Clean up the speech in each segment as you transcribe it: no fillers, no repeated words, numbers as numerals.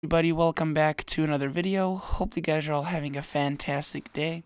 Everybody, welcome back to another video. Hope you guys are all having a fantastic day.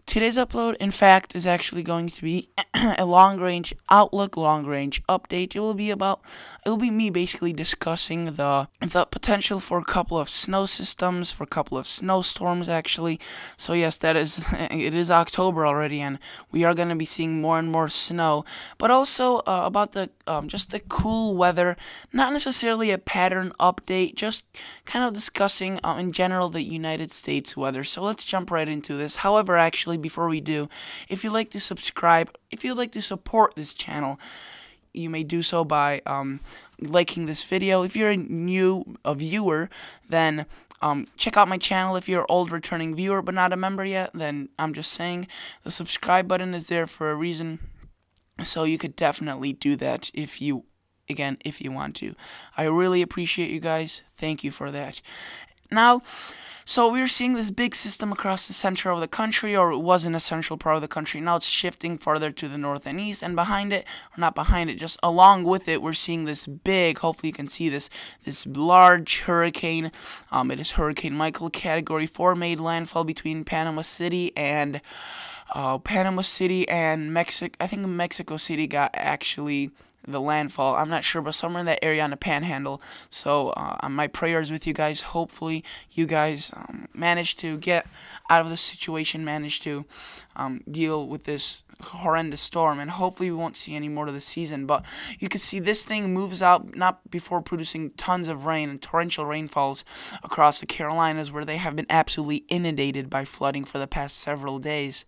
Today's upload, in fact, is actually going to be a long-range outlook, long-range update. It will be me basically discussing the potential for a couple of snow systems, for a couple of snowstorms actually. So yes, it is October already, and we are going to be seeing more and more snow. But also about the just the cool weather, not necessarily a pattern update, just kind of discussing in general the United States weather. So let's jump right into this. However, actually, before we do, if you'd like to subscribe, if you'd like to support this channel, you may do so by liking this video. If you're a viewer, then check out my channel. If you're an old returning viewer but not a member yet, then I'm just saying the subscribe button is there for a reason. So you could definitely do that if you want to. I really appreciate you guys. Thank you for that. Now, so we're seeing this big system across the center of the country, or it was in a central part of the country. Now it's shifting farther to the north and east, and behind it, or not behind it, just along with it, we're seeing this big, hopefully you can see this large hurricane. It is Hurricane Michael, Category 4, made landfall between Panama City and Mexico. I think Mexico City got actually the landfall. I'm not sure, but somewhere in that area on the panhandle. So my prayers with you guys. Hopefully you guys manage to get out of the situation, manage to deal with this horrendous storm, and hopefully we won't see any more of the season. But you can see this thing moves out not before producing tons of rain and torrential rainfalls across the Carolinas, where they have been absolutely inundated by flooding for the past several days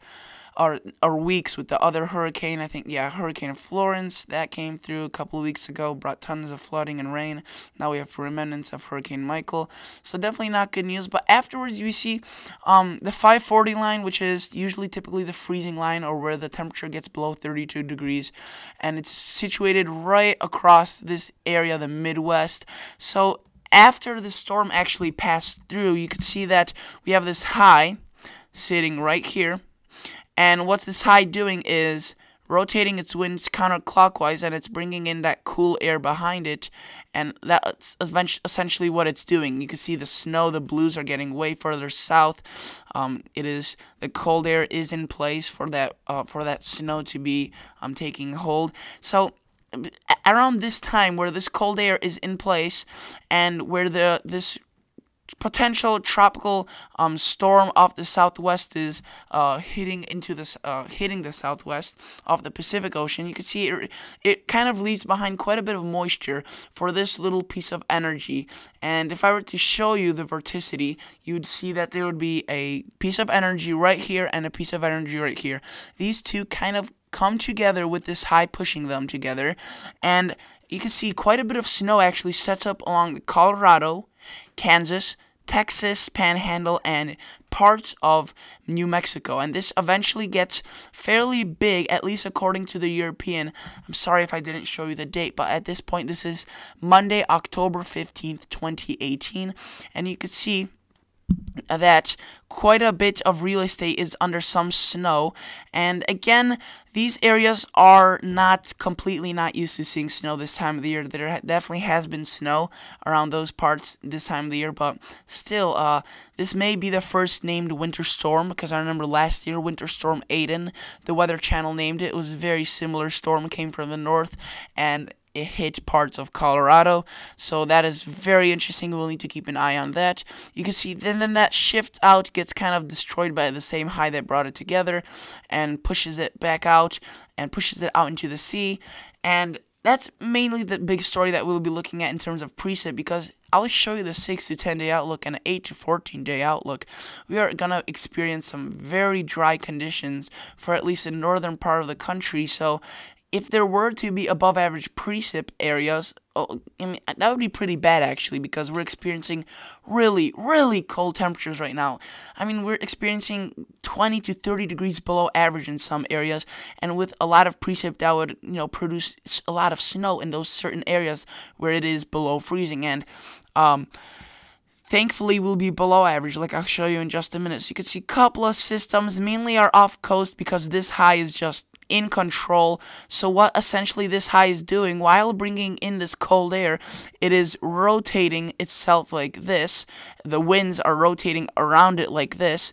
or weeks. With the other hurricane, I think, Hurricane Florence, that came through a couple of weeks ago, brought tons of flooding and rain. Now we have remnants of Hurricane Michael, so definitely not good news. But afterwards, you see the 540 line, which is typically the freezing line, or where the temperature gets below 32 degrees, and it's situated right across this area, the Midwest. So after the storm actually passed through, you could see that we have this high sitting right here. And what this high doing is rotating its winds counterclockwise, and it's bringing in that cool air behind it, and that's essentially what it's doing. You can see the snow, the blues are getting way further south. The cold air is in place for that snow to be taking hold. So around this time, where this cold air is in place, and where this potential tropical storm off the southwest is hitting the southwest of the Pacific Ocean, you can see it kind of leaves behind quite a bit of moisture for this little piece of energy. And if I were to show you the vorticity, you'd see that there would be a piece of energy right here and a piece of energy right here. These two kind of come together with this high pushing them together, and you can see quite a bit of snow actually sets up along the Colorado, Kansas, Texas panhandle, and parts of New Mexico. And this eventually gets fairly big, at least according to the European. I'm sorry if I didn't show you the date, but at this point, this is Monday, October 15th, 2018, and you can see that quite a bit of real estate is under some snow. And again, these areas are not completely not used to seeing snow this time of the year. There definitely has been snow around those parts this time of the year, but still, this may be the first named winter storm, because I remember last year, Winter Storm Aiden, the Weather Channel named it. It was a very similar storm, came from the north, and it hit parts of Colorado. So that is very interesting. We'll need to keep an eye on that. You can see then that shifts out, gets kind of destroyed by the same high that brought it together, and pushes it back out and pushes it out into the sea. And that's mainly the big story that we'll be looking at in terms of precip, because I'll show you the 6 to 10 day outlook and an 8 to 14 day outlook. We are going to experience some very dry conditions for at least the northern part of the country. So if there were to be above average precip areas, that would be pretty bad actually, because we're experiencing really, really cold temperatures right now. I mean, we're experiencing 20 to 30 degrees below average in some areas, and with a lot of precip, that would produce a lot of snow in those certain areas where it is below freezing. And thankfully, we'll be below average, like I'll show you in just a minute. So you can see a couple of systems, mainly are off coast, because this high is just in control. So what essentially this high is doing, while bringing in this cold air, it is rotating itself like this. The winds are rotating around it like this,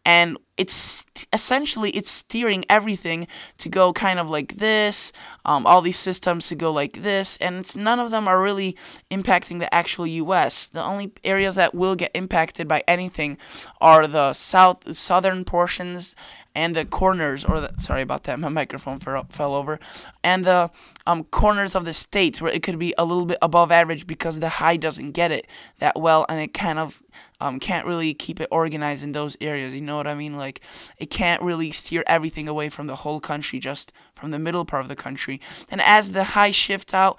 and it's essentially it's steering everything to go kind of like this, all these systems to go like this, and none of them are really impacting the actual US. The only areas that will get impacted by anything are the southern portions and the corners, sorry about that, my microphone fell over, and the corners of the states where it could be a little bit above average because the high doesn't get it that well, and it kind of can't really keep it organized in those areas. You know what I mean? Like, it can't really steer everything away from the whole country, just from the middle part of the country. And as the high shift out,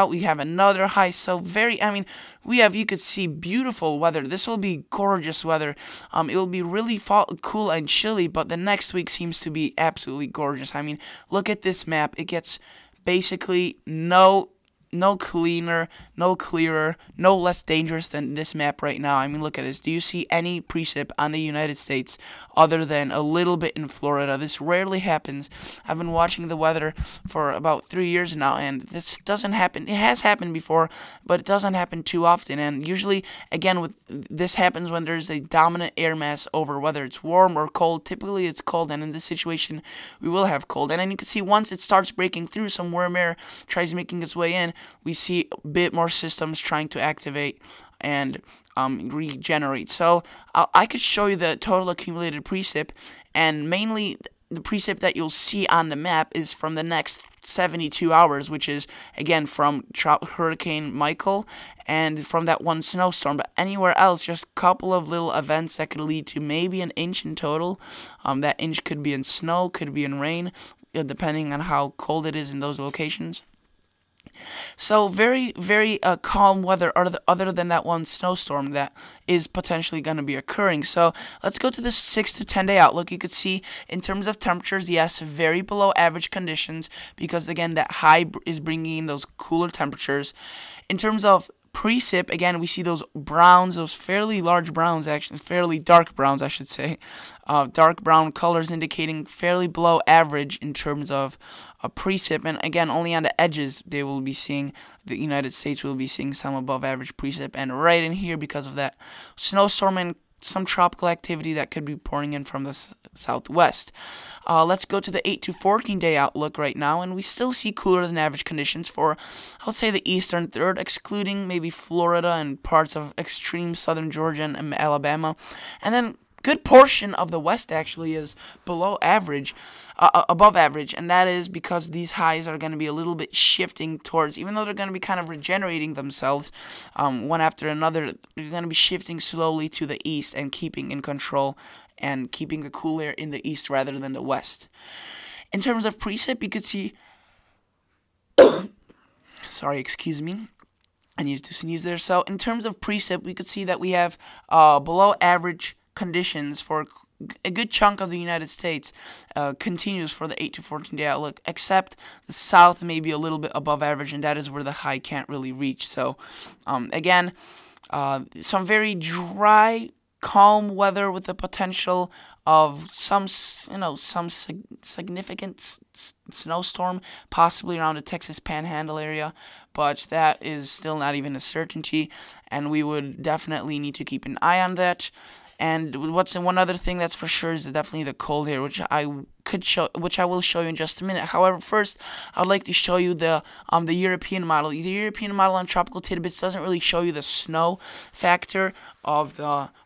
we have another high. So you could see beautiful weather. This will be gorgeous weather. It will be really cool and chilly, but the next week seems to be absolutely gorgeous. I mean, look at this map. It gets basically no cleaner, no clearer, no less dangerous than this map right now. I mean, look at this. Do you see any precip on the United States other than a little bit in Florida? This rarely happens. I've been watching the weather for about 3 years now, and this doesn't happen. It has happened before, but it doesn't happen too often. And usually, again, this happens when there's a dominant air mass over whether it's warm or cold. Typically, it's cold, and in this situation, we will have cold. And then you can see once it starts breaking through, some warm air tries making its way in, we see a bit more systems trying to activate and regenerate. So I could show you the total accumulated precip, and mainly the precip that you'll see on the map is from the next 72 hours, which is, again, from Hurricane Michael and from that one snowstorm. But anywhere else, just a couple of little events that could lead to maybe an inch in total. That inch could be in snow, could be in rain, depending on how cold it is in those locations. So very, very calm weather other than that one snowstorm that is potentially going to be occurring. So let's go to the 6 to 10 day outlook. You could see in terms of temperatures, yes, very below average conditions because, again, that high is bringing in those cooler temperatures. In terms of precip, again, we see those browns, those fairly large browns, actually, fairly dark browns, I should say. Dark brown colors indicating fairly below average in terms of a precip. And again, only on the edges they will be seeing, the United States will be seeing some above average precip. And right in here, because of that snowstorm and some tropical activity that could be pouring in from the southwest. Let's go to the 8 to 14 day outlook right now, and we still see cooler than average conditions for, I would say, the eastern third, excluding maybe Florida and parts of extreme southern Georgia and Alabama. And then good portion of the west actually is below average, above average, and that is because these highs are going to be a little bit shifting towards, even though they're going to be kind of regenerating themselves one after another, they're going to be shifting slowly to the east and keeping in control and keeping the cool air in the east rather than the west. In terms of precip, you could see sorry, excuse me, I needed to sneeze there. So in terms of precip, we could see that we have below average conditions for a good chunk of the United States, continues for the 8 to 14 day outlook, except the south may be a little bit above average, and that is where the high can't really reach. So again, some very dry, calm weather with the potential of some significant snowstorm, possibly around the Texas Panhandle area, but that is still not even a certainty, and we would definitely need to keep an eye on that. And one other thing that's for sure is definitely the cold air, which I will show you in just a minute. However, first I would like to show you the European model. The European model on tropical tidbits doesn't really show you the snow factor of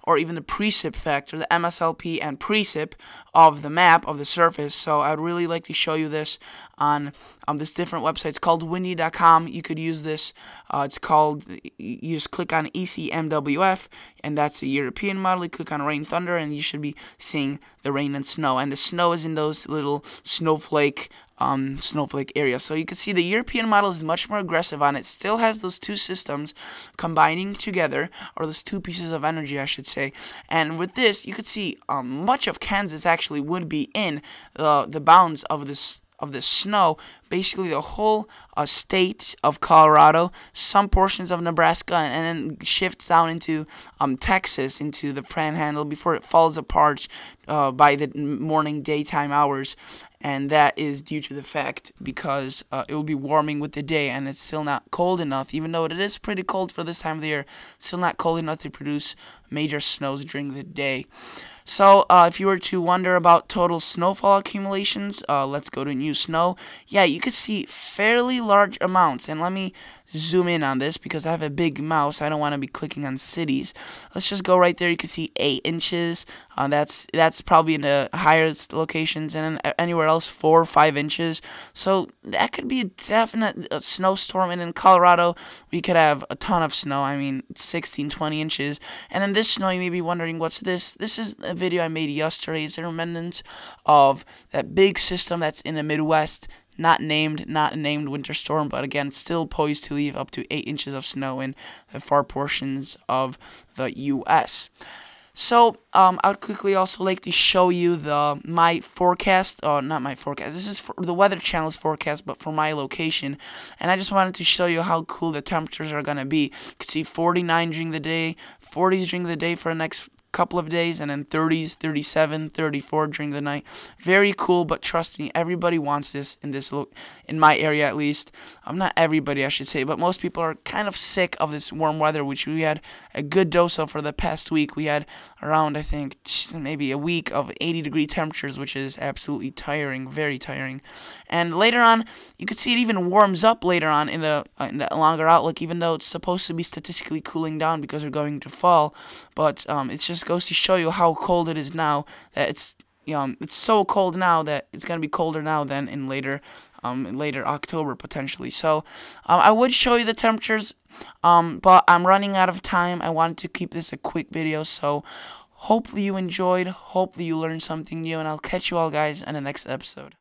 or even the precip factor, the MSLP and precip of the map of the surface. So I'd really like to show you this on this different website. It's called windy.com. You could use this. It's called, you just click on ECMWF, and that's the European model. You click on rain, thunder, and you should be seeing the rain and snow. And the snow is in those little snowflake area. So you can see the European model is much more aggressive on it. Still has those two systems combining together, or those two pieces of energy, I should say. And with this, you could see much of Kansas actually would be in the bounds of this snow, basically the whole state of Colorado, some portions of Nebraska, and then shifts down into Texas, into the Panhandle before it falls apart by the morning daytime hours. And that is due to the fact because it will be warming with the day, and it's still not cold enough, even though it is pretty cold for this time of the year, still not cold enough to produce major snows during the day. So if you were to wonder about total snowfall accumulations, let's go to new snow. Yeah, you could see fairly large amounts, and let me zoom in on this because I have a big mouse. I don't want to be clicking on cities. Let's just go right there. You can see 8 inches. That's probably in the highest locations, and then anywhere else 4 or 5 inches. So that could be a definite snowstorm. And in Colorado, we could have a ton of snow. I mean, 16, 20 inches. And then this snow, you may be wondering, what's this? This is a video I made yesterday. It's a remnants of that big system that's in the Midwest. Not named winter storm, but again, still poised to leave up to 8 inches of snow in the far portions of the U.S. So, I would quickly also like to show you my forecast, not my forecast, this is for the Weather Channel's forecast, but for my location, and I just wanted to show you how cool the temperatures are going to be. You can see 49 during the day, 40s during the day for the next couple of days, and then 30s, 37, 34 during the night. Very cool, but trust me, everybody wants this in my area at least. Not everybody, I should say, but most people are kind of sick of this warm weather, which we had a good dose of for the past week. We had around, I think, maybe a week of 80-degree temperatures, which is absolutely tiring, very tiring. And later on, you could see it even warms up later on in the longer outlook, even though it's supposed to be statistically cooling down because we're going to fall. But it's just goes to show you how cold it is now. That it's so cold now that it's gonna be colder now than in later October potentially. So I would show you the temperatures, but I'm running out of time. I wanted to keep this a quick video, so hopefully you enjoyed. Hopefully you learned something new, and I'll catch you all guys in the next episode.